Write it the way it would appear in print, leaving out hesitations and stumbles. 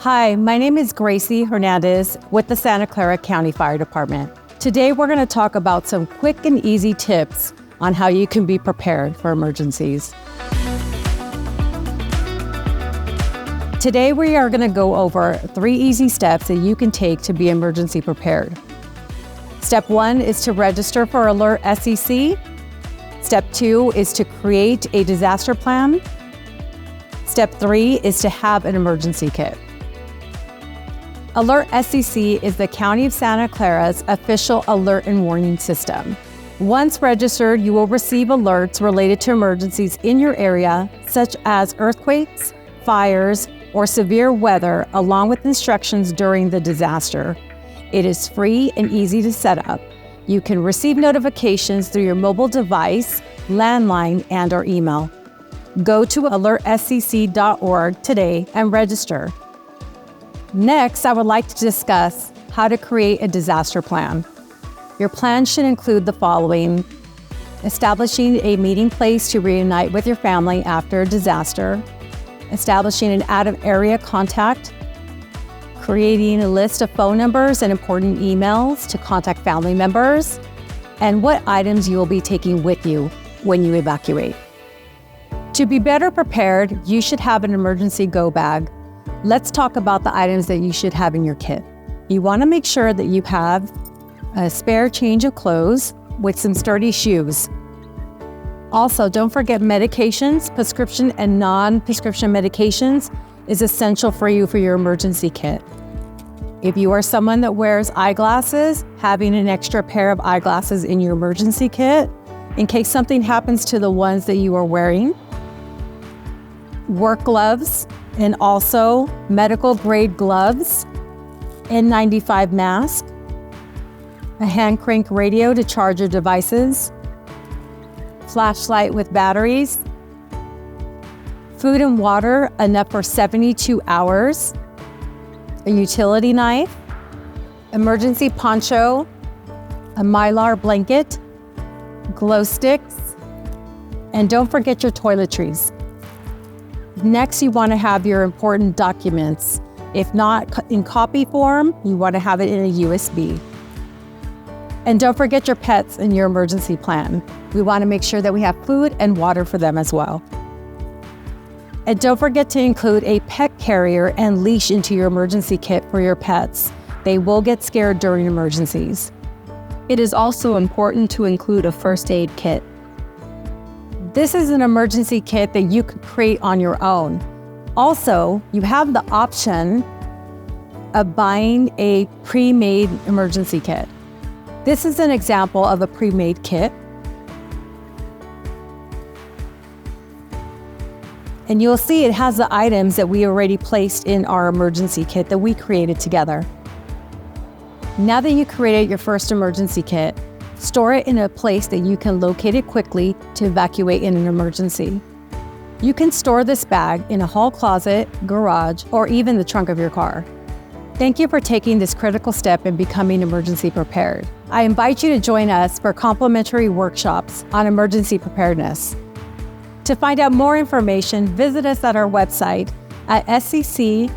Hi, my name is Gracie Hernandez with the Santa Clara County Fire Department. Today we're going to talk about some quick and easy tips on how you can be prepared for emergencies. Today we are going to go over 3 easy steps that you can take to be emergency prepared. Step 1 is to register for Alert SEC. Step 2 is to create a disaster plan. Step 3 is to have an emergency kit. Alert SEC is the County of Santa Clara's official alert and warning system. Once registered, you will receive alerts related to emergencies in your area, such as earthquakes, fires, or severe weather, along with instructions during the disaster. It is free and easy to set up. You can receive notifications through your mobile device, landline, and/or email. Go to alertscc.org today and register. Next, I would like to discuss how to create a disaster plan. Your plan should include the following: establishing a meeting place to reunite with your family after a disaster, establishing an out-of-area contact, creating a list of phone numbers and important emails to contact family members, and what items you will be taking with you when you evacuate. To be better prepared, you should have an emergency go bag. Let's talk about the items that you should have in your kit. You want to make sure that you have a spare change of clothes with some sturdy shoes. Also, don't forget medications. Prescription and non-prescription medications is essential for you for your emergency kit. If you are someone that wears eyeglasses, having an extra pair of eyeglasses in your emergency kit in case something happens to the ones that you are wearing. Work gloves, and also medical grade gloves, N95 mask, a hand crank radio to charge your devices, flashlight with batteries, food and water enough for 72 hours, a utility knife, emergency poncho, a Mylar blanket, glow sticks, and don't forget your toiletries. Next, you want to have your important documents. If not in copy form, you want to have it in a USB. And don't forget your pets in your emergency plan. We want to make sure that we have food and water for them as well. And don't forget to include a pet carrier and leash into your emergency kit for your pets. They will get scared during emergencies. It is also important to include a first aid kit. This is an emergency kit that you could create on your own. Also, you have the option of buying a pre-made emergency kit. This is an example of a pre-made kit. And you'll see it has the items that we already placed in our emergency kit that we created together. Now that you created your first emergency kit, store it in a place that you can locate it quickly to evacuate in an emergency. You can store this bag in a hall closet, garage, or even the trunk of your car. Thank you for taking this critical step in becoming emergency prepared. I invite you to join us for complimentary workshops on emergency preparedness. To find out more information, visit us at our website at sccfd.org.